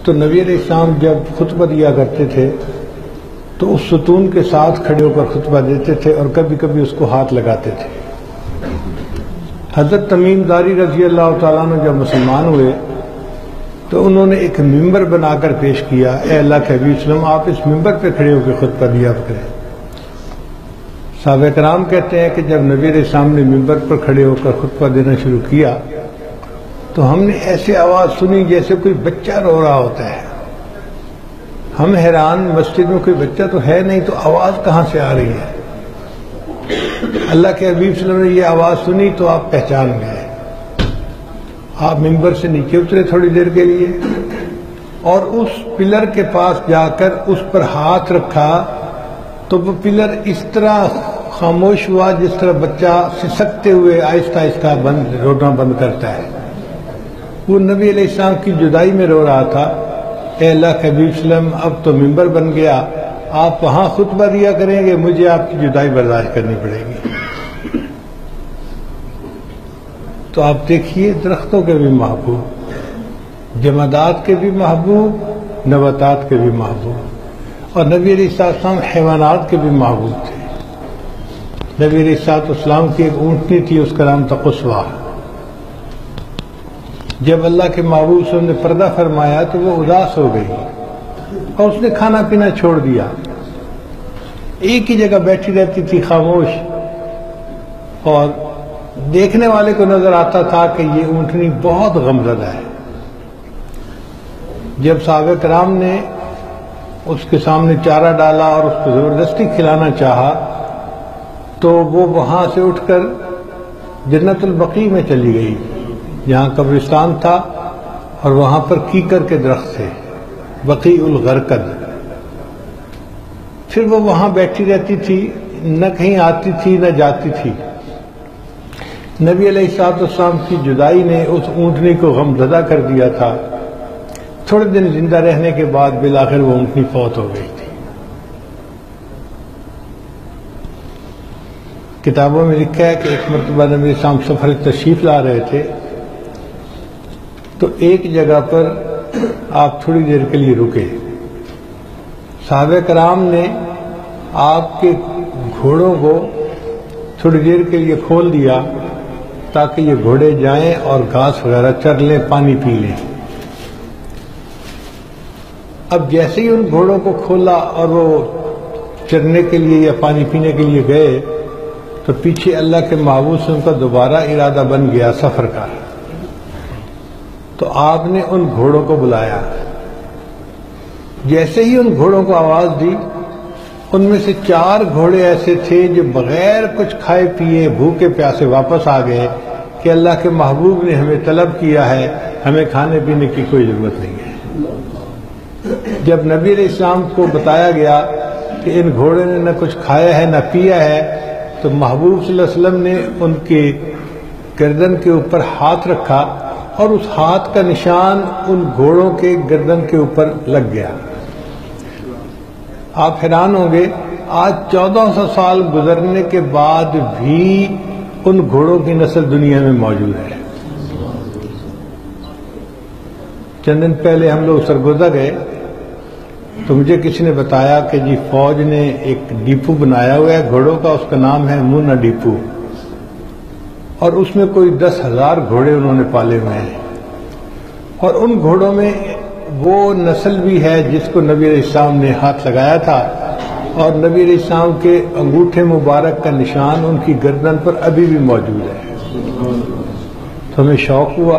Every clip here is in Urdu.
تو نبی علیہ السلام جب خطبہ دیا کرتے تھے تو اس ستون کے ساتھ کھڑے ہو کر خطبہ دیتے تھے اور کبھی کبھی اس کو ہاتھ لگاتے تھے۔ حضرت تمیم داری رضی اللہ تعالیٰ عنہ جب مسلمان ہوئے تو انہوں نے ایک ممبر بنا کر پیش کیا، اے اللہ کے حبیب صلی اللہ علیہ وسلم آپ اس ممبر پہ کھڑے ہو کے خطبہ دیا کریں۔ صحابہ کرام کہتے ہیں کہ جب نبی علیہ السلام نے ممبر پر کھڑے ہو کر خطبہ دینا شروع کیا تو ہم نے ایسی آواز سنی جیسے کوئی بچہ رو رہا ہوتا ہے۔ ہم حیران، مسجد میں کوئی بچہ تو ہے نہیں تو آواز کہاں سے آ رہی ہے؟ اللہ کے حبیب صلی اللہ علیہ وسلم نے یہ آواز سنی تو آپ پہچان گئے۔ آپ ممبر سے نیچے اترے تھوڑی دیر کے لیے اور اس پلر کے پاس جا کر اس پر ہاتھ رکھا تو وہ پلر اس طرح خاموش ہوا جس طرح بچہ سسکتے ہوئے آہستہ آہستہ رونا بند کرتا ہے۔ وہ نبی علیہ السلام کی جدائی میں رو رہا تھا، اے اللہ کے حبیب صلی اللہ علیہ وسلم اب تو ممبر بن گیا، آپ وہاں خطبہ دیا کریں گے، مجھے آپ کی جدائی برداشت کرنی پڑے گی۔ تو آپ دیکھیے درختوں کے بھی محبوب، جمادات کے بھی محبوب، نباتات کے بھی محبوب، اور نبی علیہ السلام حیوانات کے بھی محبوب تھے۔ نبی علیہ السلام کی ایک اونٹنی تھی، اس کا نام تھا قصوہ۔ جب اللہ کے محبوب صلی اللہ علیہ وسلم نے پردہ فرمایا تو وہ اداس ہو گئی اور اس نے کھانا پینا چھوڑ دیا، ایک ہی جگہ بیٹھی رہتی تھی خاموش، اور دیکھنے والے کو نظر آتا تھا کہ یہ اونٹنی بہت غمزدہ ہے۔ جب صحابہ کرام نے اس کے سامنے چارہ ڈالا اور اس کو زبردستی کھلانا چاہا تو وہ وہاں سے اٹھ کر جنت البقیع میں چلی گئی جہاں قبرستان تھا، اور وہاں پر کیکر کے درخت تھے، بقیع الغرقد۔ پھر وہ وہاں بیٹھی رہتی تھی، نہ کہیں آتی تھی نہ جاتی تھی۔ نبی علیہ السلام کی جدائی نے اس اونٹنی کو غمزدہ کر دیا تھا۔ تھوڑے دن زندہ رہنے کے بعد بالآخر وہ اونٹنی فوت ہو گئی تھی۔ کتابوں میں لکھا ہے کہ ایک مرتبہ نبی علیہ السلام سفر تشریف لا رہے تھے تو ایک جگہ پر آپ تھوڑی دیر کے لیے رکے۔ صحابہ کرام نے آپ کے گھوڑوں کو تھوڑی دیر کے لیے کھول دیا تاکہ یہ گھوڑے جائیں اور گھاس وغیرہ چر لیں، پانی پی لیں۔ اب جیسے ہی ان گھوڑوں کو کھولا اور وہ چرنے کے لیے یا پانی پینے کے لیے گئے تو پیچھے اللہ کے محبوب سے ان کا دوبارہ ارادہ بن گیا سفر کا۔ تو آپ نے ان گھوڑوں کو بلایا، جیسے ہی ان گھوڑوں کو آواز دی ان میں سے 4 گھوڑے ایسے تھے جو بغیر کچھ کھائے پیے بھوکے پیاسے واپس آ گئے کہ اللہ کے محبوب نے ہمیں طلب کیا ہے، ہمیں کھانے پینے کی کوئی ضرورت نہیں ہے۔ جب نبی علیہ السلام کو بتایا گیا کہ ان گھوڑے نے نہ کچھ کھایا ہے نہ پیا ہے تو محبوب صلی اللہ علیہ وسلم نے ان کے گردن کے اوپر ہاتھ رکھا اور اس ہاتھ کا نشان ان گھوڑوں کے گردن کے اوپر لگ گیا۔ آپ حیران ہوں گے، آج 1400 سال گزرنے کے بعد بھی ان گھوڑوں کی نسل دنیا میں موجود ہے۔ چند دن پہلے ہم لوگ سرگودا گئے تو مجھے کسی نے بتایا کہ جی فوج نے ایک ڈیپو بنایا ہوا ہے گھوڑوں کا، اس کا نام ہے مونا ڈیپو، اور اس میں کوئی 10,000 گھوڑے انہوں نے پالے ہوئے ہیں، اور ان گھوڑوں میں وہ نسل بھی ہے جس کو نبی علیہ السلام نے ہاتھ لگایا تھا، اور نبی علیہ السلام کے انگوٹھے مبارک کا نشان ان کی گردن پر ابھی بھی موجود ہے۔ تو ہمیں شوق ہوا،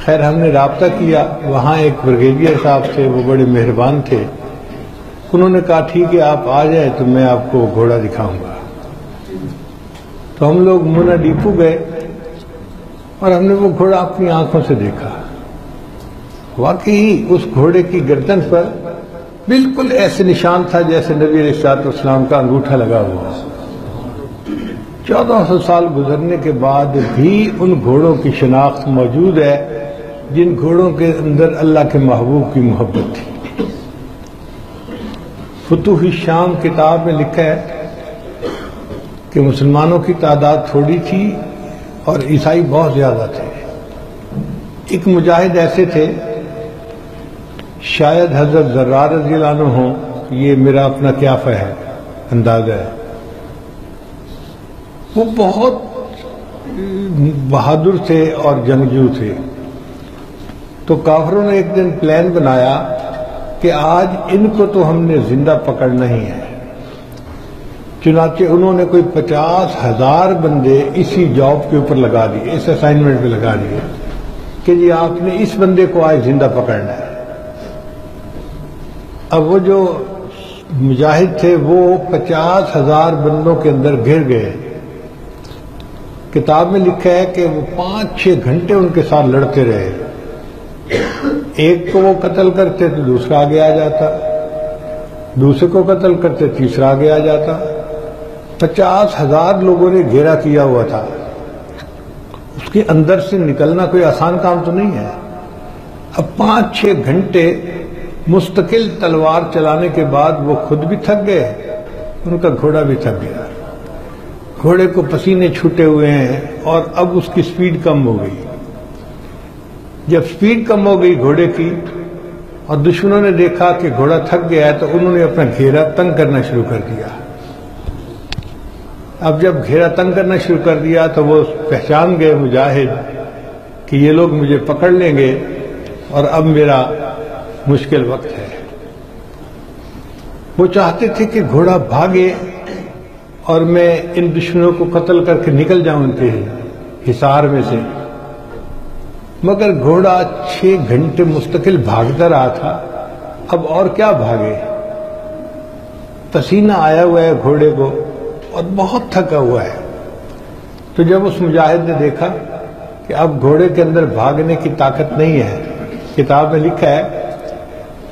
خیر ہم نے رابطہ کیا، وہاں ایک بریگیڈیئر صاحب تھے، وہ بڑے مہربان تھے، انہوں نے کہا ٹھیک ہے آپ آ جائیں تو میں آپ کو گھوڑا دکھاؤں گا۔ تو ہم لوگ مونا ڈیپو گئے اور ہم نے وہ گھوڑا اپنی آنکھوں سے دیکھا۔ واقعی اس گھوڑے کی گردن پر بالکل ایسے نشان تھا جیسے نبی علیہ السلام کا انگوٹھا لگا ہوا۔ 1400 سال گزرنے کے بعد بھی ان گھوڑوں کی شناخت موجود ہے جن گھوڑوں کے اندر اللہ کے محبوب کی محبت تھی۔ فتوح الشام کتاب میں لکھا ہے کہ مسلمانوں کی تعداد تھوڑی تھی اور عیسائی بہت زیادہ تھے۔ ایک مجاہد ایسے تھے شاید حضرت ذرار رضی اللہ عنہ ہوں، یہ میرا اپنا قیافہ ہے، اندازہ ہے۔ وہ بہت بہادر تھے اور جنگجو تھے۔ تو کافروں نے ایک دن پلان بنایا کہ آج ان کو تو ہم نے زندہ پکڑنا ہی ہے۔ چنانچہ انہوں نے کوئی 50,000 بندے اسی جاب کے اوپر لگا دیے، اس اسائنمنٹ پہ لگا دیے کہ جی آپ نے اس بندے کو آج زندہ پکڑنا ہے۔ اب وہ جو مجاہد تھے وہ 50,000 بندوں کے اندر گھر گئے۔ کتاب میں لکھا ہے کہ وہ 5-6 گھنٹے ان کے ساتھ لڑتے رہے۔ ایک کو وہ قتل کرتے تو دوسرا آگے آ جاتا، دوسرے کو قتل کرتے تیسرا آگے آ جاتا۔ 50,000 لوگوں نے گھیرا کیا ہوا تھا، اس کے اندر سے نکلنا کوئی آسان کام تو نہیں ہے۔ اب 5-6 گھنٹے مستقل تلوار چلانے کے بعد وہ خود بھی تھک گئے، ان کا گھوڑا بھی تھک گیا۔ گھوڑے کو پسینے چھوٹے ہوئے ہیں اور اب اس کی سپیڈ کم ہو گئی۔ جب سپیڈ کم ہو گئی گھوڑے کی اور دشمنوں نے دیکھا کہ گھوڑا تھک گیا ہے تو انہوں نے اپنا گھیرا تنگ کرنا شروع کر دیا۔ اب جب گھیرا تنگ کرنا شروع کر دیا تو وہ پہچان گئے مجاہد کہ یہ لوگ مجھے پکڑ لیں گے اور اب میرا مشکل وقت ہے۔ وہ چاہتے تھے کہ گھوڑا بھاگے اور میں ان دشمنوں کو قتل کر کے نکل جاؤں ان کے حصار میں سے، مگر گھوڑا 6 گھنٹے مستقل بھاگتا رہا تھا، اب اور کیا بھاگے۔ پسینہ آیا ہوا ہے گھوڑے کو اور بہت تھکا ہوا ہے۔ تو جب اس مجاہد نے دیکھا کہ اب گھوڑے کے اندر بھاگنے کی طاقت نہیں ہے، کتاب میں لکھا ہے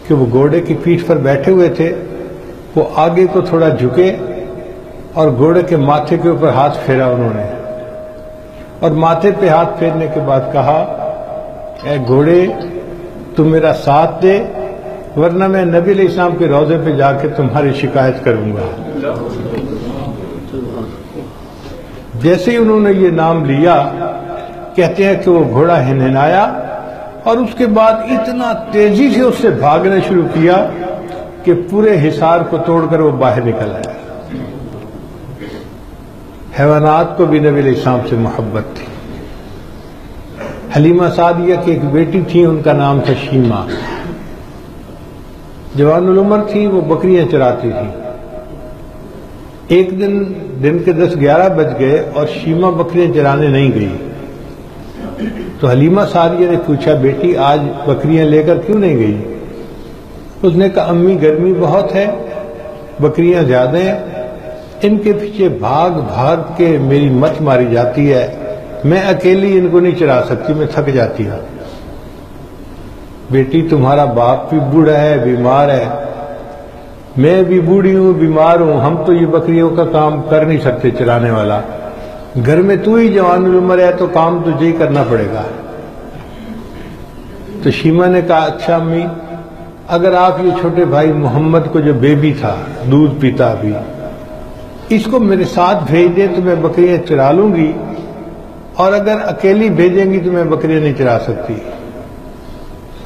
کہ وہ گھوڑے کی پیٹھ پر بیٹھے ہوئے تھے، وہ آگے کو تھوڑا جھکے اور گھوڑے کے ماتھے کے اوپر ہاتھ پھیرا انہوں نے، اور ماتھے پہ ہاتھ پھیرنے کے بعد کہا، اے گھوڑے تم میرا ساتھ دے ورنہ میں نبی علیہ السلام کے روضے پہ جا کے تمہاری شکایت کروں گا۔ جیسے ہی انہوں نے یہ نام لیا، کہتے ہیں کہ وہ گھوڑا ہنہنایا اور اس کے بعد اتنا تیزی سے اس سے بھاگنا شروع کیا کہ پورے حصار کو توڑ کر وہ باہر نکل آیا۔ حیوانات کو بھی نبی علیہ السلام سے محبت تھی۔ حلیمہ سعدیہ کی ایک بیٹی تھی، ان کا نام تھا شیمہ، جوان العمر تھی، وہ بکریاں چراتی تھی۔ ایک دن کے 10-11 بج گئے اور شیمہ بکریاں چرانے نہیں گئی۔ تو حلیمہ سعدیہ نے پوچھا، بیٹی آج بکریاں لے کر کیوں نہیں گئی؟ اس نے کہا، امی گرمی بہت ہے، بکریاں زیادہ ہیں، ان کے پیچھے بھاگ بھاگ کے میری مت ماری جاتی ہے، میں اکیلی ان کو نہیں چرا سکتی، میں تھک جاتی ہوں۔ بیٹی تمہارا باپ بھی بوڑھا ہے، بیمار ہے، میں بھی بوڑھی ہوں، بیمار ہوں، ہم تو یہ بکریوں کا کام کر نہیں سکتے چلانے والا، گھر میں تو ہی جوان العمر ہے تو کام تجھے ہی کرنا پڑے گا۔ تو شیمہ نے کہا، اچھا امی، اگر آپ یہ چھوٹے بھائی محمد کو جو بیبی تھا، دودھ پیتا ابھی، اس کو میرے ساتھ بھیج دیں تو میں بکریاں چرا لوں گی، اور اگر اکیلی بھیجیں گی تو میں بکریاں نہیں چرا سکتی۔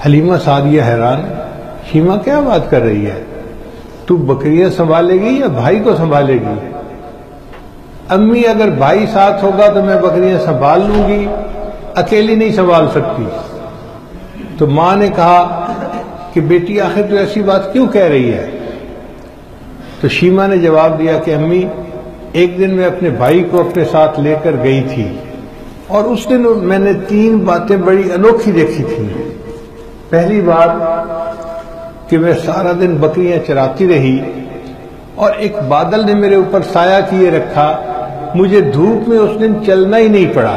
حلیمہ سعدیہ حیران، شیمہ کیا بات کر رہی ہے، تو بکریاں سنبھالے گی یا بھائی کو سنبھالے گی؟ امی اگر بھائی ساتھ ہوگا تو میں بکریاں سنبھال لوں گی، اکیلی نہیں سنبھال سکتی۔ تو ماں نے کہا کہ بیٹی آخر تو ایسی بات کیوں کہہ رہی ہے؟ تو شیمہ نے جواب دیا کہ امی، ایک دن میں اپنے بھائی کو اپنے ساتھ لے کر گئی تھی اور اس دن میں نے 3 باتیں بڑی انوکھی دیکھی تھی۔ پہلی بات کہ میں سارا دن بکریاں چراتی رہی اور ایک بادل نے میرے اوپر سایہ کیے رکھا، مجھے دھوپ میں اس دن چلنا ہی نہیں پڑا۔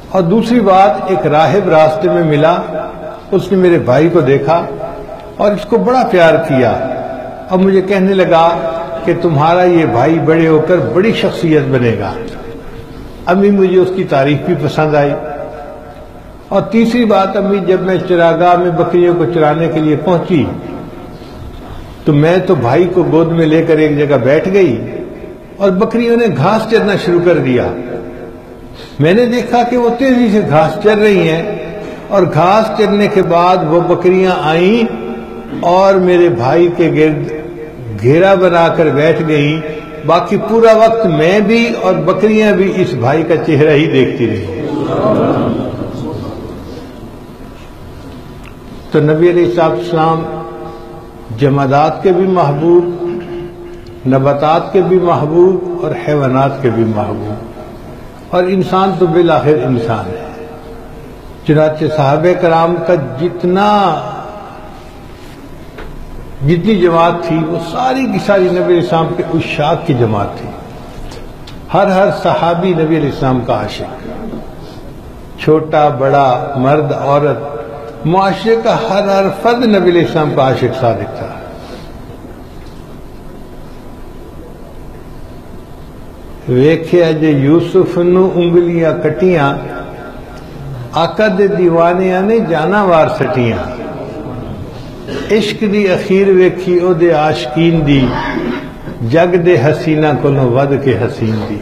اور دوسری بات، ایک راہب راستے میں ملا، اس نے میرے بھائی کو دیکھا اور اس کو بڑا پیار کیا، اب مجھے کہنے لگا کہ تمہارا یہ بھائی بڑے ہو کر بڑی شخصیت بنے گا۔ امی مجھے اس کی تعریف بھی پسند آئی۔ اور تیسری بات، امی جب میں چراگاہ میں بکریوں کو چرانے کے لیے پہنچی تو میں تو بھائی کو گود میں لے کر ایک جگہ بیٹھ گئی اور بکریوں نے گھاس چرنا شروع کر دیا۔ میں نے دیکھا کہ وہ تیزی سے گھاس چر رہی ہیں اور گھاس چرنے کے بعد وہ بکریاں آئیں اور میرے بھائی کے گرد گھیرا بنا کر بیٹھ گئیں. باقی پورا وقت میں بھی اور بکریاں بھی اس بھائی کا چہرہ ہی دیکھتی رہی. تو نبی علیہ السلام جمادات کے بھی محبوب، نباتات کے بھی محبوب اور حیوانات کے بھی محبوب، اور انسان تو بالآخر انسان ہے. چنانچہ صحابہ کرام کا جتنی جماعت تھی وہ ساری کی ساری نبی علیہ السلام کے عشاق کی جماعت تھی. ہر صحابی نبی علیہ السلام کا عاشق، چھوٹا بڑا مرد عورت، معاشرے کا ہر فرد نبی علیہ السلام کا عاشق صادق تھا. ویکھیا جے یوسف نو انگلیاں کٹیاں، آقا دے دیوانیاں نے جانا وار سٹیاں. عشق دی اخیر ویکھی او دے عاشقین دی، جگ دے حسینہ کولوں ود کے حسین دی.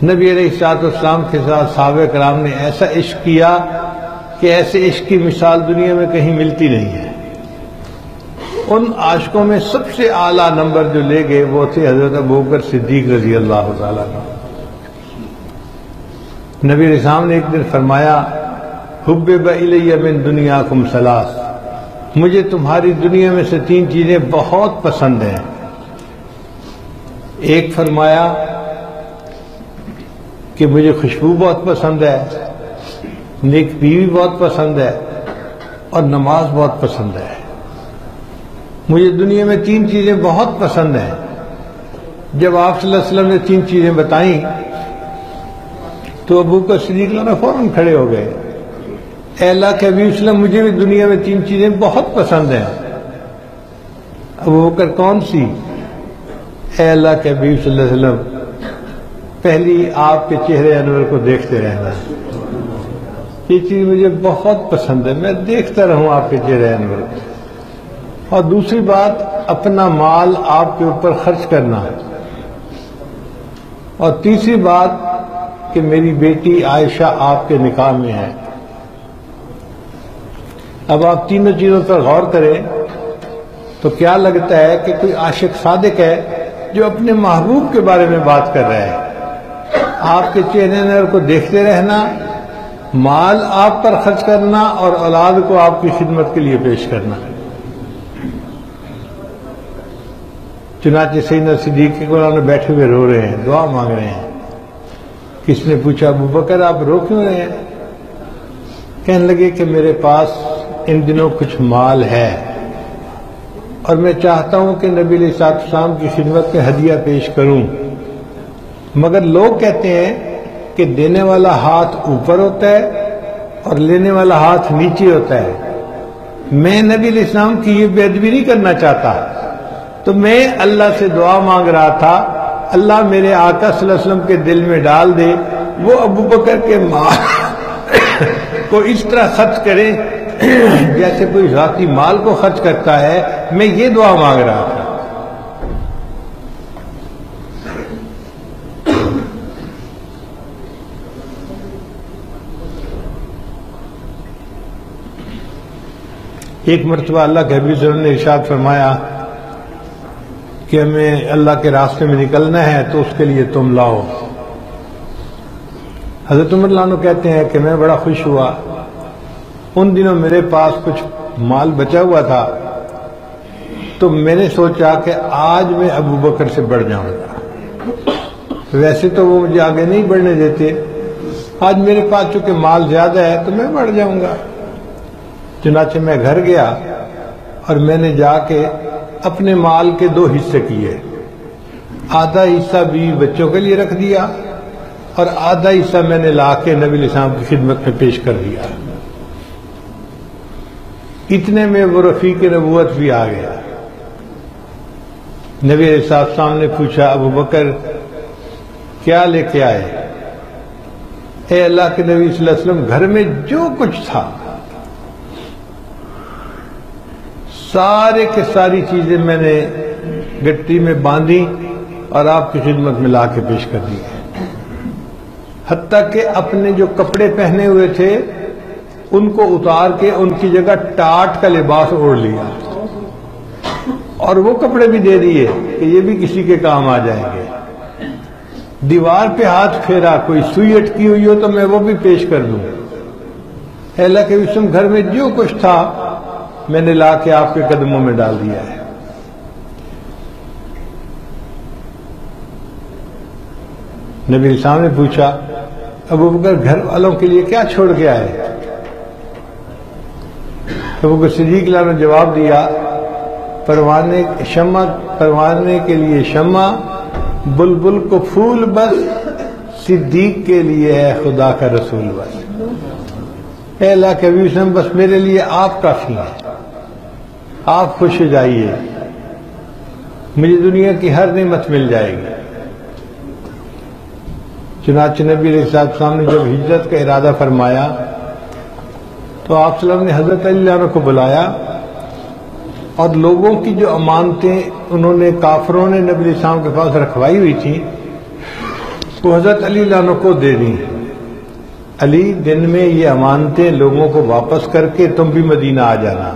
نبی علیہ السلام کے ساتھ صحابہ کرام نے ایسا عشق کیا کہ ایسے عشق کی مثال دنیا میں کہیں ملتی نہیں ہے. ان عاشقوں میں سب سے اعلیٰ نمبر جو لے گئے وہ تھے حضرت ابوبکر صدیق رضی اللہ تعالیٰ عنہ. نبی علیہ السلام نے ایک دن فرمایا، حبب الی من دنیاکم ثلاث، مجھے تمہاری دنیا میں سے 3 چیزیں بہت پسند ہیں. ایک فرمایا کہ مجھے خوشبو بہت پسند ہے، نیک بیوی بہت پسند ہے، اور نماز بہت پسند ہے. مجھے دنیا میں 3 چیزیں بہت پسند ہیں. جب آپ صلی اللہ علیہ وسلم نے 3 چیزیں بتائیں تو ابوبکر صدیق فوراً کھڑے ہو گئے. اے اللہ کے حبیب صلی اللہ علیہ وسلم، مجھے بھی دنیا میں 3 چیزیں بہت پسند ہیں. ابوبکر کون سی؟ اے اللہ کے حبیب صلی اللہ علیہ وسلم، پہلی آپ کے چہرے انور کو دیکھتے رہنا، یہ چیز مجھے بہت پسند ہے، میں دیکھتا رہوں آپ کے چہرے انور کو. اور دوسری بات، اپنا مال آپ کے اوپر خرچ کرنا. اور تیسری بات کہ میری بیٹی عائشہ آپ کے نکاح میں ہے. اب آپ تینوں چیزوں پر غور کریں تو کیا لگتا ہے کہ کوئی عاشق صادق ہے جو اپنے محبوب کے بارے میں بات کر رہا ہے. آپ کے چہرے انور کو دیکھتے رہنا، مال آپ پر خرچ کرنا، اور اولاد کو آپ کی خدمت کے لیے پیش کرنا. چنانچہ سیدنا صدیق کے قرآن بیٹھے ہوئے رو رہے ہیں، دعا مانگ رہے ہیں. کس نے پوچھا، ابوبکر آپ رو کیوں رہے ہیں؟ کہنے لگے کہ میرے پاس ان دنوں کچھ مال ہے اور میں چاہتا ہوں کہ نبی علیہ السلام کی خدمت میں ہدیہ پیش کروں، مگر لوگ کہتے ہیں کہ دینے والا ہاتھ اوپر ہوتا ہے اور لینے والا ہاتھ نیچے ہوتا ہے. میں نبی علیہ السلام کی یہ بے ادبی نہیں کرنا چاہتا، تو میں اللہ سے دعا مانگ رہا تھا، اللہ میرے آقا صلی اللہ علیہ وسلم کے دل میں ڈال دے وہ ابوبکر کے مال کو اس طرح خرچ کرے جیسے کوئی ذاتی مال کو خرچ کرتا ہے. میں یہ دعا مانگ رہا تھا. ایک مرتبہ اللہ کے حبیب صلی اللہ علیہ وسلم نے ارشاد فرمایا کہ ہمیں اللہ کے راستے میں نکلنا ہے تو اس کے لیے تم لاؤ. حضرت عمر رضی اللہ عنہ کہتے ہیں کہ میں بڑا خوش ہوا. ان دنوں میرے پاس کچھ مال بچا ہوا تھا تو میں نے سوچا کہ آج میں ابوبکر سے بڑھ جاؤں گا. ویسے تو وہ مجھے آگے نہیں بڑھنے دیتے، آج میرے پاس چونکہ مال زیادہ ہے تو میں بڑھ جاؤں گا. چنانچہ میں گھر گیا اور میں نے جا کے اپنے مال کے 2 حصے کیے. آدھا حصہ بیوی بچوں کے لیے رکھ دیا اور آدھا حصہ میں نے لا کے نبی علیہ السلام کی خدمت میں پیش کر دیا. اتنے میں وہ رفیق نبوت بھی آ گیا. نبی علیہ السلام نے پوچھا، ابوبکر کیا لے کے آئے؟ اے اللہ کے نبی صلی اللہ علیہ وسلم، گھر میں جو کچھ تھا سارے کے ساری چیزیں میں نے گٹی میں باندھی اور آپ کی خدمت میں لا کے پیش کر دی. حتیٰ کہ اپنے جو کپڑے پہنے ہوئے تھے ان کو اتار کے ان کی جگہ ٹاٹ کا لباس اوڑھ لیا اور وہ کپڑے بھی دے دیے کہ یہ بھی کسی کے کام آ جائیں گے. دیوار پہ ہاتھ پھیرا، کوئی سوئی اٹکی ہوئی ہو تو میں وہ بھی پیش کر دوں. اے اللہ کے وسلم، گھر میں جو کچھ تھا میں نے لا کے آپ کے قدموں میں ڈال دیا ہے. نبی علیہ السلام نے پوچھا ابو بکر گھر والوں کے لیے کیا چھوڑ کے آئے؟ ابو بکر صدیق نے جواب دیا، پروانے کے لیے شمع، بلبل کو پھول بس، صدیق کے لیے ہے خدا کا رسول بس. اے اللہ کے نبی وسلم، بس میرے لیے آپ کافی ہیں، آپ خوش ہو جائیے، مجھے دنیا کی ہر نعمت مل جائے گی. چنانچہ نبی علیہ السلام نے جب ہجرت کا ارادہ فرمایا تو آپ صلی اللہ علیہ وسلم نے حضرت علی عنہ کو بلایا اور لوگوں کی جو امانتیں انہوں نے کافروں نے نبی علیہ السلام کے پاس رکھوائی ہوئی تھی وہ حضرت علی عنہ کو دے دیں. علی دن میں یہ امانتیں لوگوں کو واپس کر کے تم بھی مدینہ آ جانا،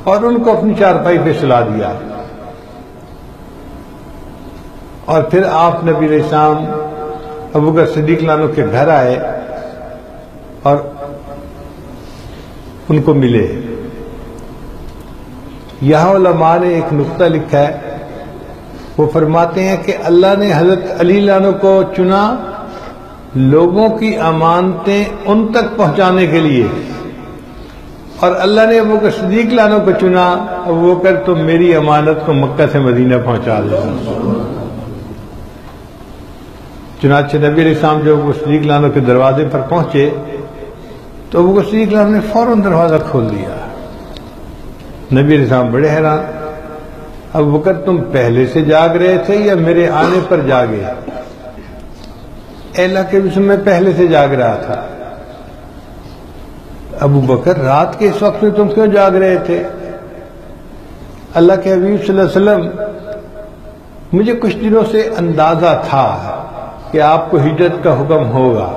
اور ان کو اپنی چارپائی پہ سلا دیا. اور پھر آپ نبی علیہ السلام ابو بکر صدیق عنہ کے گھر آئے اور ان کو ملے. یہاں علماء نے ایک نقطہ لکھا ہے، وہ فرماتے ہیں کہ اللہ نے حضرت علی عنہ کو چنا لوگوں کی امانتیں ان تک پہنچانے کے لیے، اور اللہ نے ابو بکر صدیق عنہ کو چنا ابو بکر تم میری امانت کو مکہ سے مدینہ پہنچا دو. چنانچہ نبی علیہ السلام جب ابو بکر صدیق عنہ کے دروازے پر پہنچے تو ابو بکر صدیق عنہ نے فوراً دروازہ کھول دیا. نبی علیہ السلام بڑے حیران، ابو بکر تم پہلے سے جاگ رہے تھے یا میرے آنے پر جاگے؟ اے اللہ کے وسلم، میں پہلے سے جاگ رہا تھا. ابو بکر رات کے اس وقت میں تم کیوں جاگ رہے تھے؟ اللہ کے حبیب صلی اللہ علیہ وسلم، مجھے کچھ دنوں سے اندازہ تھا کہ آپ کو ہجرت کا حکم ہوگا،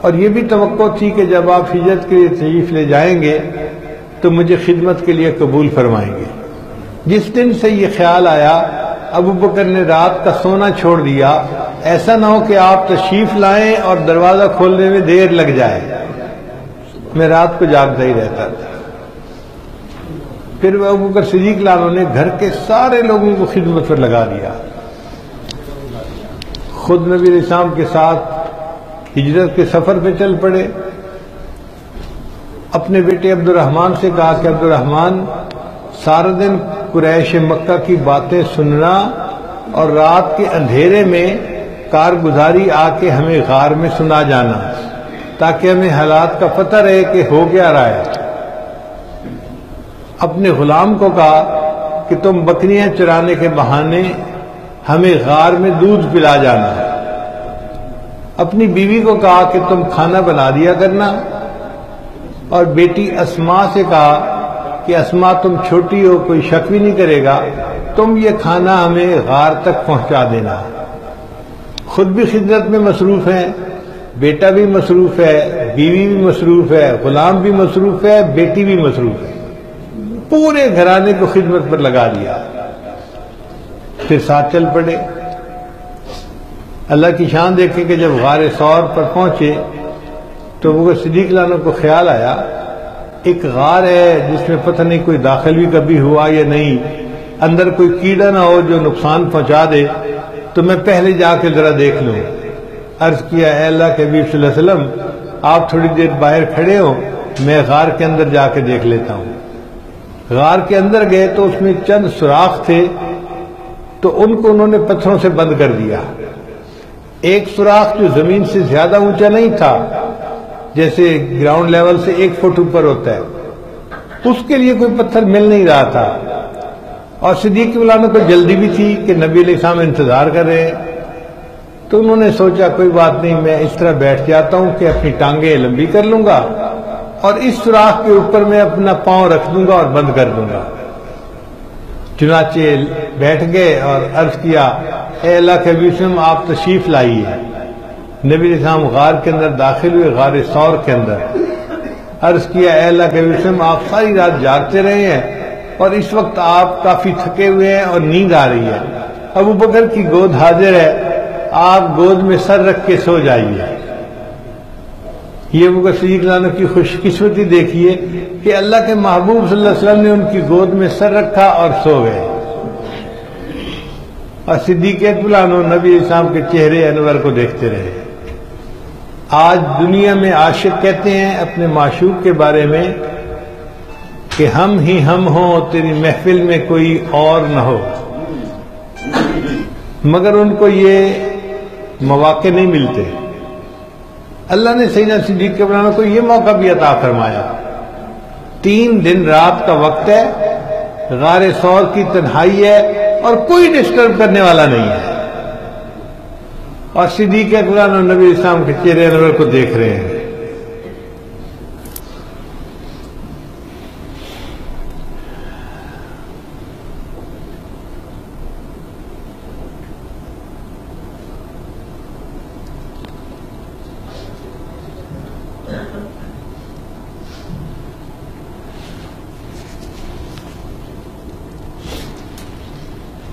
اور یہ بھی توقع تھی کہ جب آپ ہجرت کے لیے تشریف لے جائیں گے تو مجھے خدمت کے لیے قبول فرمائیں گے. جس دن سے یہ خیال آیا ابو بکر نے رات کا سونا چھوڑ دیا، ایسا نہ ہو کہ آپ تشریف لائیں اور دروازہ کھولنے میں دیر لگ جائے. میں رات کو جاگتا ہی رہتا تھا. پھر ابو بکر صدیق عنہ نے گھر کے سارے لوگوں کو خدمت پر لگا دیا. خود نبی علیہ السلام کے ساتھ ہجرت کے سفر پہ چل پڑے. اپنے بیٹے عبد الرحمن سے کہا کہ عبد الرحمن، سارا دن قریش مکہ کی باتیں سننا اور رات کے اندھیرے میں کارگزاری آ کے ہمیں غار میں سنا جانا، تاکہ ہمیں حالات کا پتہ رہے کہ ہو کیا رہا ہے. اپنے غلام کو کہا کہ تم بکریاں چرانے کے بہانے ہمیں غار میں دودھ پلا جانا. اپنی بیوی کو کہا کہ تم کھانا بنا دیا کرنا، اور بیٹی اسماء سے کہا کہ اسماء تم چھوٹی ہو، کوئی شک بھی نہیں کرے گا، تم یہ کھانا ہمیں غار تک پہنچا دینا. خود بھی خدمت میں مصروف ہیں، بیٹا بھی مصروف ہے، بیوی بھی مصروف ہے، غلام بھی مصروف ہے، بیٹی بھی مصروف ہے. پورے گھرانے کو خدمت پر لگا دیا. پھر ساتھ چل پڑے. اللہ کی شان دیکھیں کہ جب غار ثور پر پہنچے تو وہ صدیق عنہ کو خیال آیا ایک غار ہے جس میں پتہ نہیں کوئی داخل بھی کبھی ہوا یا نہیں، اندر کوئی کیڑا نہ ہو جو نقصان پہنچا دے، تو میں پہلے جا کے ذرا دیکھ لوں. عرض کیا اے اللہ کے حبیب صلی اللہ علیہ وسلم، آپ تھوڑی دیر باہر کھڑے ہو، میں غار کے اندر جا کے دیکھ لیتا ہوں. غار کے اندر گئے تو اس میں چند سوراخ تھے، تو ان کو انہوں نے پتھروں سے بند کر دیا. ایک سوراخ جو زمین سے زیادہ اونچا نہیں تھا، جیسے گراؤنڈ لیول سے 1 فٹ اوپر ہوتا ہے، اس کے لیے کوئی پتھر مل نہیں رہا تھا. اور صدیق عنہ کو جلدی بھی تھی کہ نبی علیہ السلام انتظار کر رہے ہیں. تو انہوں نے سوچا کوئی بات نہیں، میں اس طرح بیٹھ جاتا ہوں کہ اپنی ٹانگیں لمبی کر لوں گا اور اس سوراخ کے اوپر میں اپنا پاؤں رکھ دوں گا اور بند کر دوں گا. چنانچہ بیٹھ گئے اور عرض کیا اے اللہ کے حبیب صلی آپ تشریف لائیے. نبی علیہ السلام غار کے اندر داخل ہوئے، غار ثور کے اندر. عرض کیا اے اللہ کے وسلم آپ ساری رات جاگتے رہے ہیں اور اس وقت آپ کافی تھکے ہوئے ہیں اور نیند آ رہی ہے، ابو بکر کی گود حاضر ہے، آپ گود میں سر رکھ کے سو جائیے۔ یہ ابو بکر صدیق رضی اللہ عنہ کی خوش قسمتی دیکھیے کہ اللہ کے محبوب صلی اللہ علیہ وسلم نے ان کی گود میں سر رکھا اور سو گئے، اور صدیق اکبر عنہ نبی اسلام کے چہرے انور کو دیکھتے رہے۔ آج دنیا میں عاشق کہتے ہیں اپنے معشوق کے بارے میں کہ ہم ہی ہم ہوں، تیری محفل میں کوئی اور نہ ہو، مگر ان کو یہ مواقع نہیں ملتے۔ اللہ نے سیدنا صدیق اکبر عنہ کو یہ موقع بھی عطا فرمایا۔ 3 دن رات کا وقت ہے، غار ثور کی تنہائی ہے اور کوئی ڈسٹرب کرنے والا نہیں ہے، اور صدیق اکبر عنہ نبی اسلام کے چہرے انور کو دیکھ رہے ہیں۔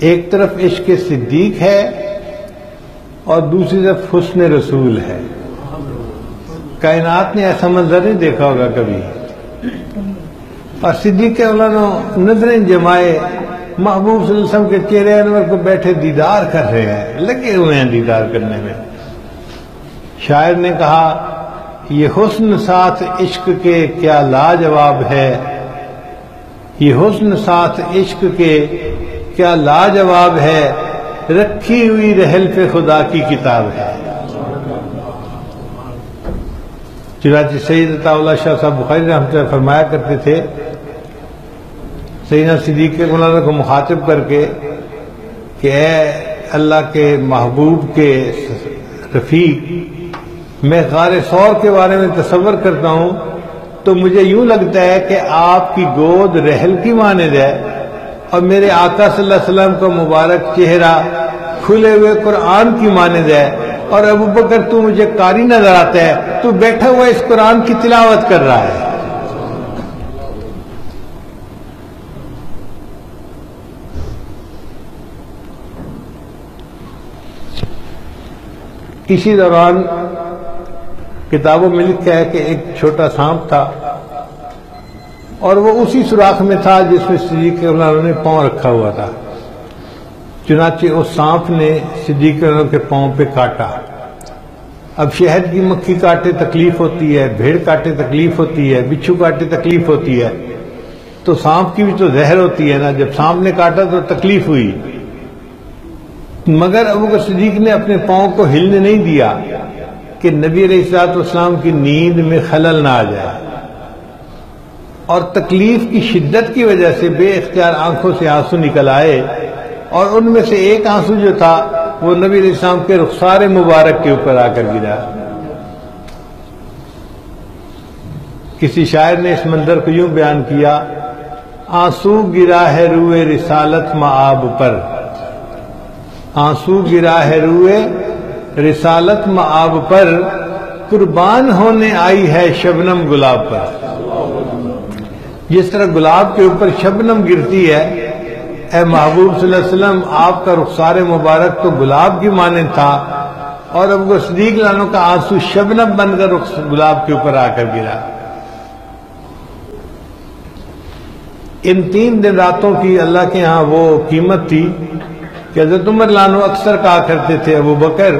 ایک طرف عشق صدیق ہے اور دوسری طرف حسن رسول ہے۔ کائنات نے ایسا منظر نہیں دیکھا ہوگا کبھی، اور صدیق کے مولانا نظریں جمائے محبوب صلی اللہ علیہ وسلم کے چہرے انور کو بیٹھے دیدار کر رہے ہیں، لگے ہوئے ہیں دیدار کرنے میں۔ شاعر نے کہا یہ حسن ساتھ عشق کے کیا لاجواب ہے، یہ حسن ساتھ عشق کے کیا لاجواب ہے، رکھی ہوئی رحل پہ خدا کی کتاب ہے۔ چنانچہ سید عطا اللہ شاہ صاحب بخاری رحمۃ اللہ فرمایا کرتے تھے، سیدنا صدیق کے مولانا کو مخاطب کر کے کہ اے اللہ کے محبوب کے رفیق، میں غار ثور کے بارے میں تصور کرتا ہوں تو مجھے یوں لگتا ہے کہ آپ کی گود رحل کی مانند ہے، اور میرے آقا صلی اللہ علیہ وسلم کا مبارک چہرہ کھلے ہوئے قرآن کی مانند ہے، اور ابو بکر تو مجھے قاری نظر آتا ہے، تو بیٹھا ہوا اس قرآن کی تلاوت کر رہا ہے۔ اسی دوران کتابوں میں لکھا ہے کہ ایک چھوٹا سانپ تھا، اور وہ اسی سوراخ میں تھا جس میں صدیق اکبر عنہ نے پاؤں رکھا ہوا تھا۔ چنانچہ اس سانپ نے صدیق اکبر عنہ کے پاؤں پہ کاٹا۔ اب شہد کی مکھی کاٹے تکلیف ہوتی ہے، بھیڑ کاٹے تکلیف ہوتی ہے، بچھو کاٹے تکلیف ہوتی ہے، تو سانپ کی بھی تو زہر ہوتی ہے نا۔ جب سانپ نے کاٹا تو تکلیف ہوئی، مگر ابو بکر صدیق نے اپنے پاؤں کو ہلنے نہیں دیا کہ نبی علیہ الصلوۃ والسلام کی نیند میں خلل نہ آ جائے، اور تکلیف کی شدت کی وجہ سے بے اختیار آنکھوں سے آنسو نکل آئے، اور ان میں سے ایک آنسو جو تھا وہ نبی علیہ السلام کے رخسار مبارک کے اوپر آ کر گرا۔ کسی شاعر نے اس منظر کو یوں بیان کیا، آنسو گرا ہے روئے رسالت مآب پر، آنسو گرا ہے روئے رسالت مآب پر، قربان ہونے آئی ہے شبنم گلاب پر۔ جس طرح گلاب کے اوپر شبنم گرتی ہے، اے محبوب صلی اللہ علیہ وسلم آپ کا رخسار مبارک تو گلاب کی مانند تھا، اور ابو بکر صدیق رضی اللہ عنہ کا آنسو شبنم بن کر گلاب کے اوپر آ کر گرا۔ ان 3 دن راتوں کی اللہ کے ہاں وہ قیمت تھی کہ حضرت عمر رضی اللہ عنہ اکثر کہا کرتے تھے، ابو بکر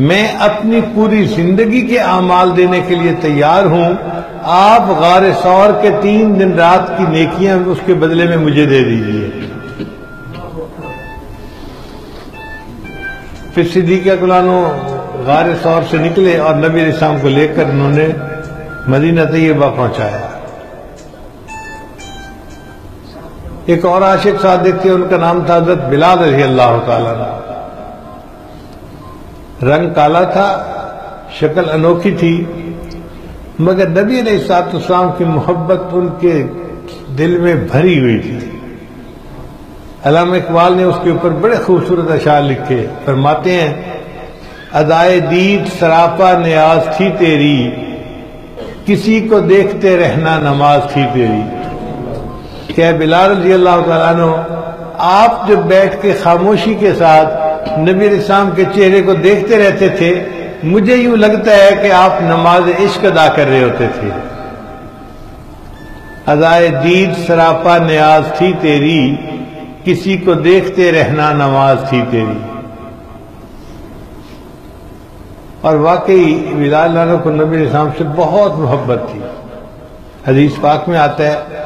میں اپنی پوری زندگی کے اعمال دینے کے لیے تیار ہوں، آپ غار ثور کے 3 دن رات کی نیکیاں اس کے بدلے میں مجھے دے دیجیے۔ پھر صدیق اکبر عنہ غار ثور سے نکلے اور نبی علیہ السلام کو لے کر انہوں نے مدینہ طیبہ پہنچایا۔ ایک اور عاشق صادق تھے، ان کا نام تھا حضرت بلال رضی اللہ تعالیٰ عنہ۔ رنگ کالا تھا، شکل انوکھی تھی، مگر نبی علیہ الصلوۃ والسلام کی محبت ان کے دل میں بھری ہوئی تھی۔ علامہ اقبال نے اس کے اوپر بڑے خوبصورت اشعار لکھے، فرماتے ہیں ادائے دید سراپا نیاز تھی تیری، کسی کو دیکھتے رہنا نماز تھی تیری. کہ بلال رضی اللہ تعالیٰ عنہ آپ جب بیٹھ کے خاموشی کے ساتھ نبی علیہ السلام کے چہرے کو دیکھتے رہتے تھے، مجھے یوں لگتا ہے کہ آپ نماز عشق ادا کر رہے ہوتے تھے. ادائے دید سراپا نیاز تھی تیری، کسی کو دیکھتے رہنا نماز تھی تیری. اور واقعی بلال عنہ کو نبی علیہ السلام سے بہت محبت تھی. حدیث پاک میں آتا ہے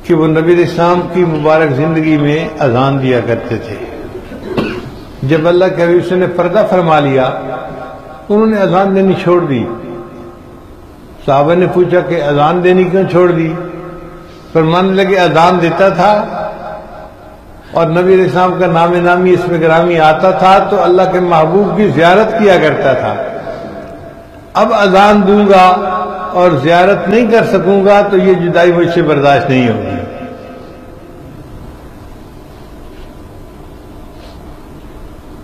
کہ وہ نبی علیہ السلام کی مبارک زندگی میں اذان دیا کرتے تھے. جب اللہ کے حبیب نے پردہ فرما لیا، انہوں نے اذان دینی چھوڑ دی. صحابہ نے پوچھا کہ اذان دینی کیوں چھوڑ دی؟ فرمانے لگے اذان دیتا تھا اور نبی علیہ السلام کا نام نامی اس میں گرامی آتا تھا تو اللہ کے محبوب کی زیارت کیا کرتا تھا. اب اذان دوں گا اور زیارت نہیں کر سکوں گا تو یہ جدائی مجھ سے برداشت نہیں ہوگی.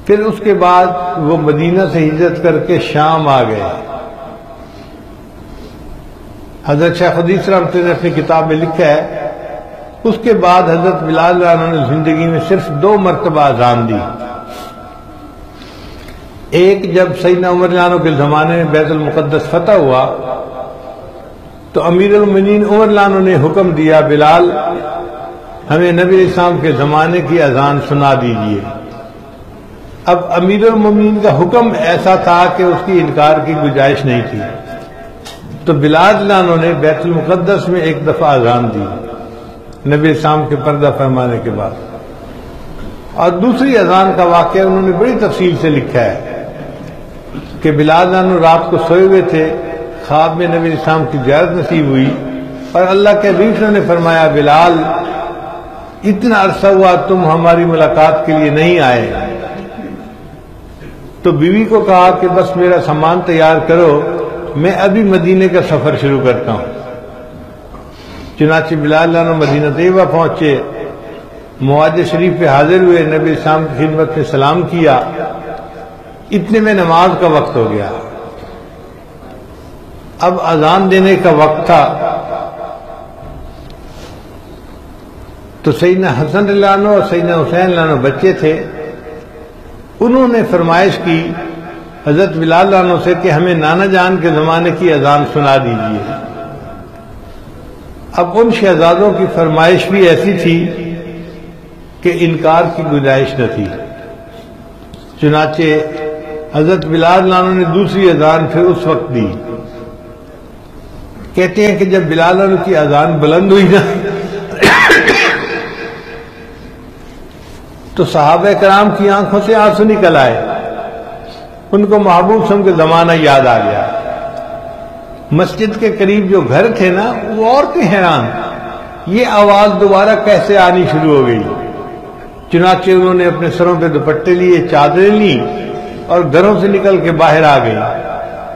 پھر اس کے بعد وہ مدینہ سے ہجرت کر کے شام آ گئے. حضرت شیخ حدیث رحمۃ اللہ نے اپنی کتاب میں لکھا ہے اس کے بعد حضرت بلال عنہ نے زندگی میں صرف 2 مرتبہ اذان دی. ایک جب سیدنا عمر عنہ کے زمانے میں بیت المقدس فتح ہوا تو امیر المومنین عمر عنہ نے حکم دیا بلال ہمیں نبی علیہ السلام کے زمانے کی اذان سنا دیجیے. اب امیر المومنین کا حکم ایسا تھا کہ اس کی انکار کی گنجائش نہیں تھی، تو بلال عنہ نے بیت المقدس میں ایک دفعہ اذان دی نبی علیہ السلام کے پردہ فرمانے کے بعد. اور دوسری اذان کا واقعہ انہوں نے بڑی تفصیل سے لکھا ہے کہ بلال عنہ رات کو سوئے ہوئے تھے، خواب میں نبی علیہ السلام کی زیارت نصیب ہوئی اور اللہ کے حبیب نے فرمایا بلال اتنا عرصہ ہوا تم ہماری ملاقات کے لیے نہیں آئے. تو بیوی کو کہا کہ بس میرا سامان تیار کرو، میں ابھی مدینے کا سفر شروع کرتا ہوں. چنانچہ بلال عنہ مدینہ طیبہ پہنچے، مواجہ شریف پہ حاضر ہوئے، نبی السلام کی خدمت میں سلام کیا. اتنے میں نماز کا وقت ہو گیا. اب اذان دینے کا وقت تھا تو سیدنا حسن رضی اللہ عنہ اور سیدنا حسین رضی اللہ عنہ بچے تھے. انہوں نے فرمائش کی حضرت بلال عنہ سے کہ ہمیں نانا جان کے زمانے کی اذان سنا دیجیے. اب ان شہزادوں کی فرمائش بھی ایسی تھی کہ انکار کی گنجائش نہ تھی. چنانچہ حضرت بلال عنہ نے دوسری اذان پھر اس وقت دی. کہتے ہیں کہ جب بلال عنہ کی اذان بلند ہوئی نا تو صحابہ کرام کی آنکھوں سے آنسو نکل آئے. ان کو محبوب صلی اللہ علیہ وسلم کے زمانہ یاد آ گیا. مسجد کے قریب جو گھر تھے نا وہ اور بھی حیران، یہ آواز دوبارہ کیسے آنی شروع ہو گئی. چنانچہ انہوں نے اپنے سروں پہ دوپٹے لیے، چادریں لی اور گھروں سے نکل کے باہر آ گئی.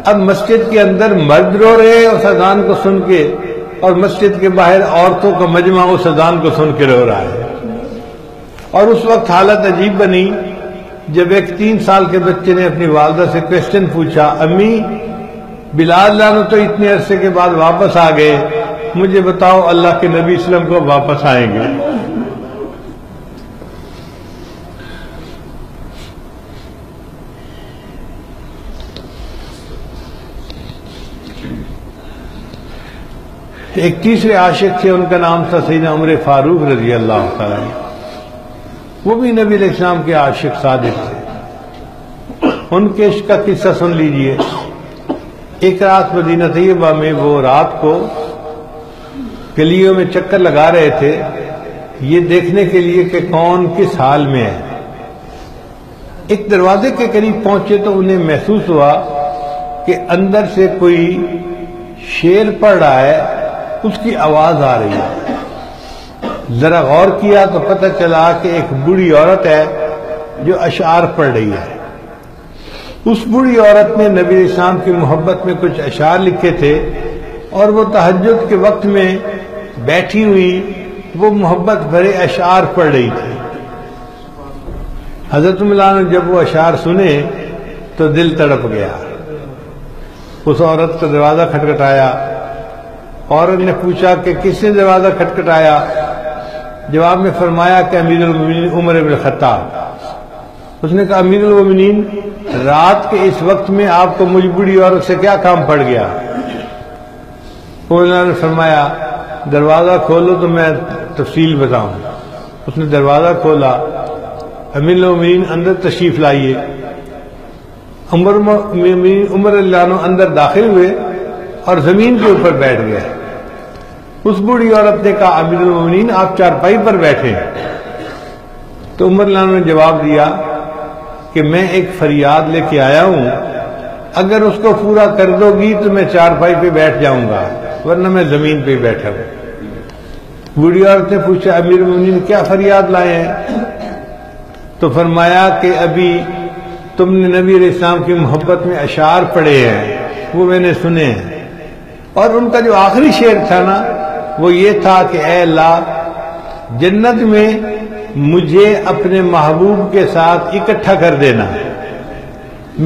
اب مسجد کے اندر مرد رو رہے اس اذان کو سن کے اور مسجد کے باہر عورتوں کا مجمع اس اذان کو سن کے رو رہا ہے. اور اس وقت حالت عجیب بنی جب ایک 3 سال کے بچے نے اپنی والدہ سے کویسچن پوچھا، امی بلال عنہ تو اتنے عرصے کے بعد واپس آ گئے، مجھے بتاؤ اللہ کے نبی صلی اللہ علیہ وسلم کو واپس آئیں گے؟ ایک تیسرے عاشق تھے، ان کا نام تھا سیدنا عمر فاروق رضی اللہ تعالیٰ عنہ. وہ بھی نبی علیہ السلام کے عاشق صادق تھے. ان کے عشق کا قصہ سن لیجئے. ایک رات مدینہ طیبہ میں وہ رات کو گلیوں میں چکر لگا رہے تھے یہ دیکھنے کے لیے کہ کون کس حال میں ہے. ایک دروازے کے قریب پہنچے تو انہیں محسوس ہوا کہ اندر سے کوئی شعر پڑھ رہا ہے، اس کی آواز آ رہی ہے. ذرا غور کیا تو پتہ چلا کہ ایک بوڑھی عورت ہے جو اشعار پڑھ رہی ہے. اس بوڑھی عورت نے نبی علیہ السلام کی محبت میں کچھ اشعار لکھے تھے اور وہ تہجد کے وقت میں بیٹھی ہوئی وہ محبت بھرے اشعار پڑھ رہی تھی. حضرت مولانا نے جب وہ اشعار سنے تو دل تڑپ گیا. اس عورت کا دروازہ کھٹکھٹایا. عورت نے پوچھا کہ کس نے دروازہ کھٹکھٹایا؟ جواب میں فرمایا کہ امیر المومنین عمر بن الخطاب. اس نے کہا امیر المومنین رات کے اس وقت میں آپ کو مجھ بوڑھی عورت سے کیا کام پڑ گیا؟ انہوں نے فرمایا دروازہ کھولو تو میں تفصیل بتاؤں. اس نے دروازہ کھولا. امیر المومنین اندر تشریف لائیے. عمر اللہ عنہ اندر داخل ہوئے اور زمین کے اوپر بیٹھ گئے. اس بوڑھی عورت نے کہا امیر المومنین آپ چارپائی پر بیٹھے. تو عمر اللہ عنہ نے جواب دیا کہ میں ایک فریاد لے کے آیا ہوں، اگر اس کو پورا کر دو گی تو میں چارپائی پہ بیٹھ جاؤں گا، ورنہ میں زمین پہ بیٹھا ہوں. بوڑھی عورت نے پوچھا امیر المومنین کیا فریاد لائے ہیں؟ تو فرمایا کہ ابھی تم نے نبی علیہ السلام کی محبت میں اشعار پڑھے ہیں، وہ میں نے سنے ہیں، اور ان کا جو آخری شعر تھا نا وہ یہ تھا کہ اے اللہ جنت میں مجھے اپنے محبوب کے ساتھ اکٹھا کر دینا.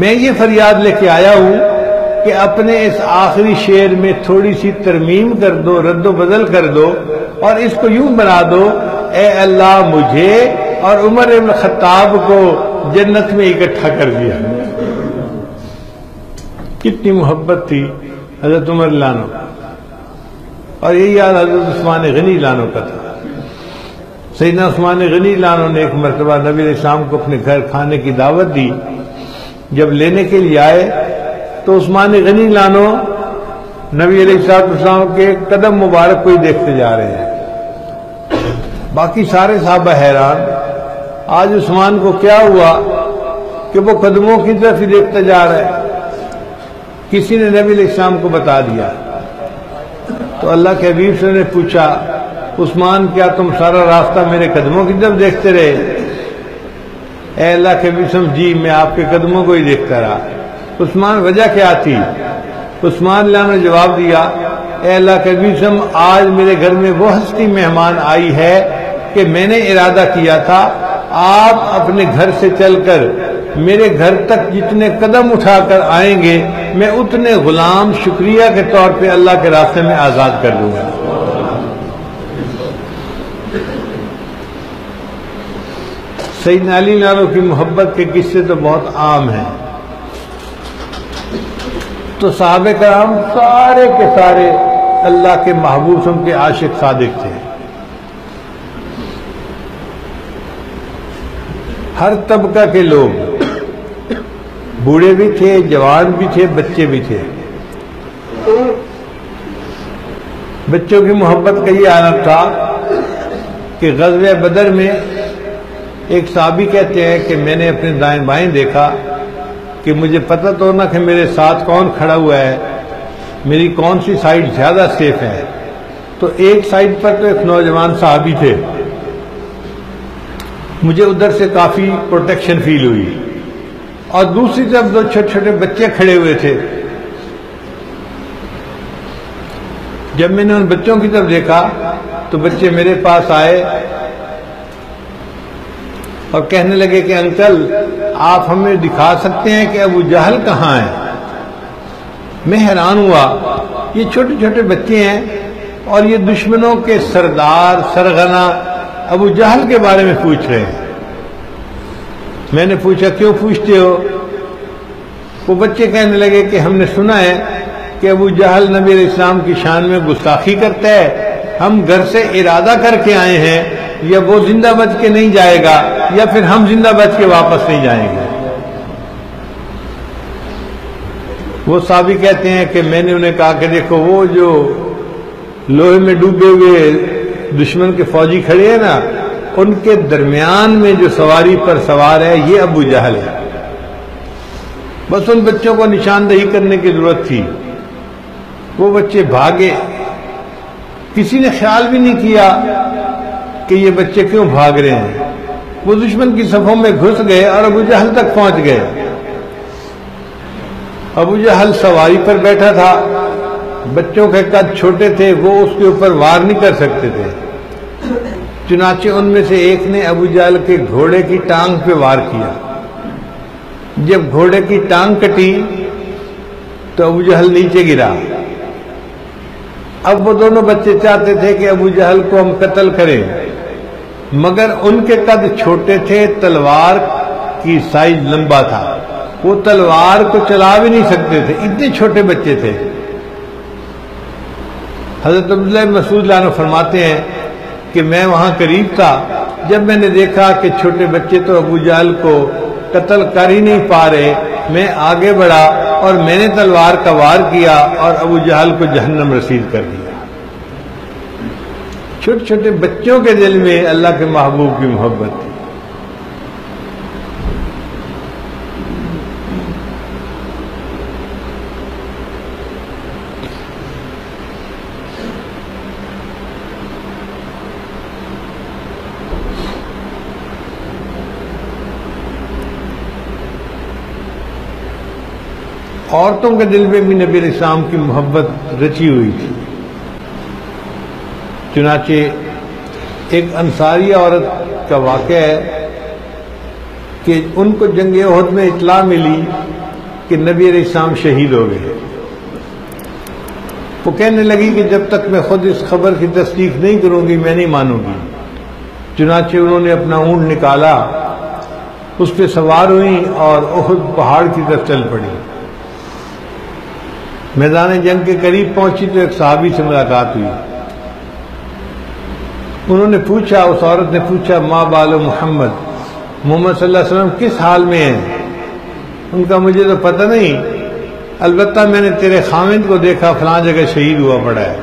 میں یہ فریاد لے کے آیا ہوں کہ اپنے اس آخری شعر میں تھوڑی سی ترمیم کر دو، رد و بدل کر دو، اور اس کو یوں بنا دو اے اللہ مجھے اور عمر بن الخطاب کو جنت میں اکٹھا کر دیا. کتنی محبت تھی حضرت عمر لانو. اور یہی یاد حضرت عثمان غنی لانو کا تھا. سیدنا عثمان غنی لانو نے ایک مرتبہ نبی علیہ السلام کو اپنے گھر کھانے کی دعوت دی. جب لینے کے لیے آئے تو عثمان غنی لانو نبی علیہ السلام کے قدم مبارک کو ہی دیکھتے جا رہے ہیں. باقی سارے صحابہ حیران، آج عثمان کو کیا ہوا کہ وہ قدموں کی طرف ہی دیکھتا جا رہا ہے. کسی نے نبی علیہ السلام کو بتا دیا تو اللہ کے حبیب سے نے پوچھا عثمان کیا تم سارا راستہ میرے قدموں کی طرف دیکھتے رہے؟ اے اللہ کے حبیب جی میں آپ کے قدموں کو ہی دیکھتا رہا. عثمان وجہ کیا تھی؟ عثمان اللہ نے جواب دیا اے اللہ کے حبیب آج میرے گھر میں وہ ہستی مہمان آئی ہے کہ میں نے ارادہ کیا تھا آپ اپنے گھر سے چل کر میرے گھر تک جتنے قدم اٹھا کر آئیں گے میں اتنے غلام شکریہ کے طور پہ اللہ کے راستے میں آزاد کر دوں گا. سیدنا علی لانو کی محبت کے قصے تو بہت عام ہیں. تو صحابہ کرام سارے کے سارے اللہ کے محبوب ان کے عاشق صادق تھے. ہر طبقہ کے لوگ، بوڑھے بھی تھے، جوان بھی تھے، بچے بھی تھے. بچوں کی محبت کا یہ عالم تھا کہ غزوہ بدر میں ایک صحابی کہتے ہیں کہ میں نے اپنے دائیں بائیں دیکھا کہ مجھے پتہ تو نہ کہ میرے ساتھ کون کھڑا ہوا ہے، میری کون سی سائیڈ زیادہ سیف ہے. تو ایک سائیڈ پر تو ایک نوجوان صحابی تھے، مجھے ادھر سے کافی پروٹیکشن فیل ہوئی، اور دوسری طرف دو چھوٹے چھوٹے بچے کھڑے ہوئے تھے. جب میں نے ان بچوں کی طرف دیکھا تو بچے میرے پاس آئے اور کہنے لگے کہ انکل آپ ہمیں دکھا سکتے ہیں کہ ابو جہل کہاں ہے؟ میں حیران ہوا، یہ چھوٹے چھوٹے بچے ہیں اور یہ دشمنوں کے سردار سرغنہ ابو جہل کے بارے میں پوچھ رہے ہیں. میں نے پوچھا کیوں پوچھتے ہو؟ وہ بچے کہنے لگے کہ ہم نے سنا ہے کہ ابو جہل نبی علیہ السلام کی شان میں گستاخی کرتا ہے، ہم گھر سے ارادہ کر کے آئے ہیں، یا وہ زندہ بچ کے نہیں جائے گا یا پھر ہم زندہ بچ کے واپس نہیں جائیں گے. وہ صحابی کہتے ہیں کہ میں نے انہیں کہا کہ دیکھو وہ جو لوہے میں ڈوبے ہوئے دشمن کے فوجی کھڑے ہیں نا، ان کے درمیان میں جو سواری پر سوار ہے یہ ابو جہل ہے. بس ان بچوں کو نشاندہی کرنے کی ضرورت تھی. وہ بچے بھاگے، کسی نے خیال بھی نہیں کیا کہ یہ بچے کیوں بھاگ رہے ہیں. وہ دشمن کی صفوں میں گھس گئے اور ابو جہل تک پہنچ گئے. ابو جہل سواری پر بیٹھا تھا، بچوں کے قد چھوٹے تھے، وہ اس کے اوپر وار نہیں کر سکتے تھے. چنانچہ ان میں سے ایک نے ابو جہل کے گھوڑے کی ٹانگ پہ وار کیا. جب گھوڑے کی ٹانگ کٹی تو ابو جہل نیچے گرا۔ اب وہ دونوں بچے چاہتے تھے کہ ابو جہل کو ہم قتل کریں، مگر ان کے قد چھوٹے تھے، تلوار کی سائز لمبا تھا، وہ تلوار کو چلا بھی نہیں سکتے تھے، اتنے چھوٹے بچے تھے۔ حضرت عبداللہ بن مسعود عنہ فرماتے ہیں کہ میں وہاں قریب تھا، جب میں نے دیکھا کہ چھوٹے بچے تو ابو جہل کو قتل کر ہی نہیں پا رہے، میں آگے بڑھا اور میں نے تلوار کا وار کیا اور ابو جہل کو جہنم رسید کر دیا۔ چھوٹے چھوٹے بچوں کے دل میں اللہ کے محبوب کی محبت تھی۔ عورتوں کے دل میں بھی نبی علیہ السلام کی محبت رچی ہوئی تھی۔ چنانچہ ایک انصاری عورت کا واقعہ ہے کہ ان کو جنگ احد میں اطلاع ملی کہ نبی علیہ السلام شہید ہو گئے۔ وہ کہنے لگی کہ جب تک میں خود اس خبر کی تصدیق نہیں کروں گی میں نہیں مانوں گی۔ چنانچہ انہوں نے اپنا اونٹ نکالا، اس پہ سوار ہوئی اور احد پہاڑ کی طرف چل پڑی۔ میدان جنگ کے قریب پہنچی تو ایک صحابی سے ملاقات ہوئی۔ انہوں نے پوچھا، اس عورت نے پوچھا، ما بال محمد، محمد صلی اللہ علیہ وسلم کس حال میں ہیں؟ ان کا مجھے تو پتہ نہیں، البتہ میں نے تیرے خاوند کو دیکھا فلاں جگہ شہید ہوا پڑا ہے۔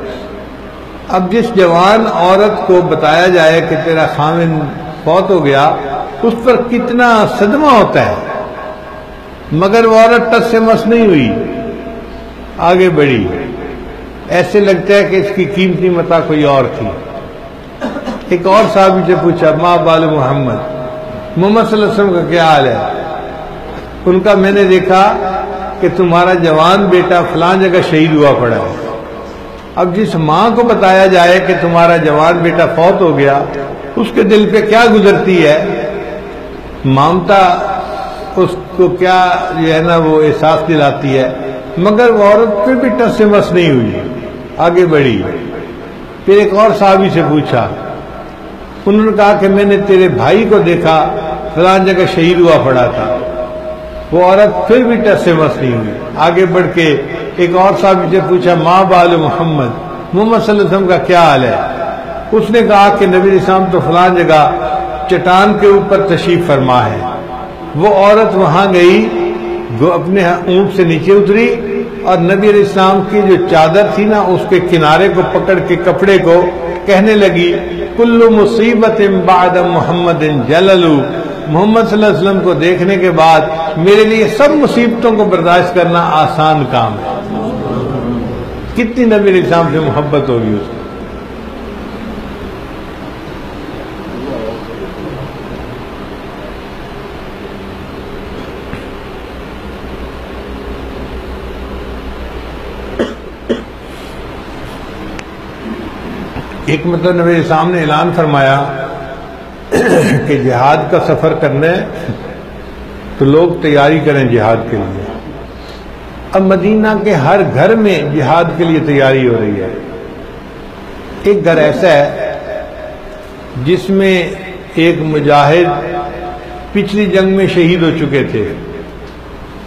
اب جس جوان عورت کو بتایا جائے کہ تیرا خاوند فوت ہو گیا، اس پر کتنا صدمہ ہوتا ہے، مگر وہ عورت ٹس سے مس نہیں ہوئی، آگے بڑھی۔ ایسے لگتا ہے کہ اس کی قیمتی متاع کوئی اور تھی۔ ایک اور صحابی سے پوچھا، ما بال محمد، محمد صلی اللہ علیہ وسلم کا کیا حال ہے؟ ان کا میں نے دیکھا کہ تمہارا جوان بیٹا فلاں جگہ شہید ہوا پڑا ہے۔ اب جس ماں کو بتایا جائے کہ تمہارا جوان بیٹا فوت ہو گیا، اس کے دل پہ کیا گزرتی ہے، مامتا اس کو کیا جو ہے نا وہ احساس دلاتی ہے، مگر وہ عورت پہ بھی ٹس سے مس نہیں ہوئی، آگے بڑھی۔ پھر ایک اور صحابی سے پوچھا، انہوں نے کہا کہ میں نے تیرے بھائی کو دیکھا فلاں جگہ شہید ہوا پڑا تھا، وہ عورت پھر بھی ٹس سے مس نہیں ہوئی، آگے بڑھ کے ایک اور صحابی سے پوچھا، ما بال محمد، محمد صلی اللہ علیہ وسلم کا کیا حال ہے؟ اس نے کہا کہ نبی علیہ السلام تو فلاں جگہ چٹان کے اوپر تشریف فرما ہے۔ وہ عورت وہاں گئی، وہ اپنے اونٹ سے نیچے اتری اور نبی علیہ السلام کی جو چادر تھی نا اس کے کنارے کو پکڑ کے کپڑے کو کہنے لگی، کل مصیبت بعد محمد جلل، محمد صلی اللہ علیہ وسلم کو دیکھنے کے بعد میرے لیے سب مصیبتوں کو برداشت کرنا آسان کام ہے۔ کتنی نبی علیہ السلام سے محبت ہوگی اس کو۔ ایک مطلب نبی علیہ السلام نے اعلان فرمایا کہ جہاد کا سفر کرنا ہے تو لوگ تیاری کریں جہاد کے لیے۔ اب مدینہ کے ہر گھر میں جہاد کے لیے تیاری ہو رہی ہے۔ ایک گھر ایسا ہے جس میں ایک مجاہد پچھلی جنگ میں شہید ہو چکے تھے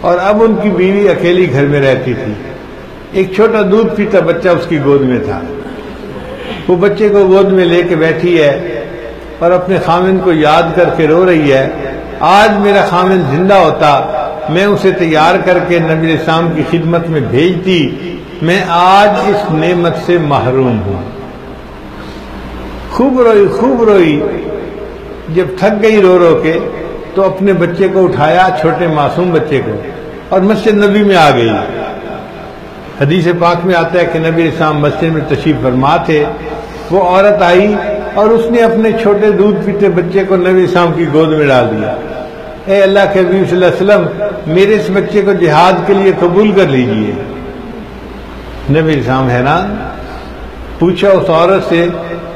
اور اب ان کی بیوی اکیلی گھر میں رہتی تھی۔ ایک چھوٹا دودھ پیتا بچہ اس کی گود میں تھا۔ وہ بچے کو گود میں لے کے بیٹھی ہے اور اپنے خاوند کو یاد کر کے رو رہی ہے، آج میرا خاوند زندہ ہوتا، میں اسے تیار کر کے نبی علیہ السلام کی خدمت میں بھیجتی، میں آج اس نعمت سے محروم ہوں۔ خوب روئی، جب تھک گئی رو رو کے تو اپنے بچے کو اٹھایا، چھوٹے معصوم بچے کو، اور مسجد نبی میں آ گئی۔ حدیث پاک میں آتا ہے کہ نبی علیہ السلام مسجد میں تشریف فرما تھے، وہ عورت آئی اور اس نے اپنے چھوٹے دودھ پیتے بچے کو نبی علیہ السلام کی گود میں ڈال دیا۔ اے اللہ کے حبیب صلی اللہ علیہ وسلم، میرے اس بچے کو جہاد کے لیے قبول کر لیجئے۔ نبی علیہ السلام حیران، پوچھا اس عورت سے،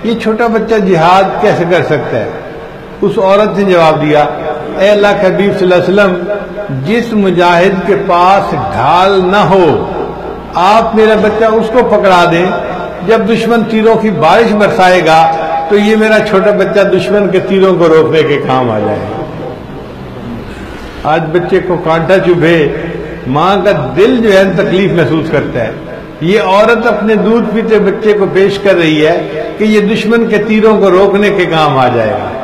یہ چھوٹا بچہ جہاد کیسے کر سکتا ہے؟ اس عورت نے جواب دیا، اے اللہ کے حبیب صلی اللہ علیہ وسلم، جس مجاہد کے پاس ڈھال نہ ہو آپ میرا بچہ اس کو پکڑا دیں جب دشمن تیروں کی بارش برسائے گا تو یہ میرا چھوٹا بچہ دشمن کے تیروں کو روکنے کے کام آ جائے گا۔ آج بچے کو کانٹا چبھے ماں کا دل جو ہے تکلیف محسوس کرتا ہے۔ یہ عورت اپنے دودھ پیتے بچے کو پیش کر رہی ہے کہ یہ دشمن کے تیروں کو روکنے کے کام آ جائے گا۔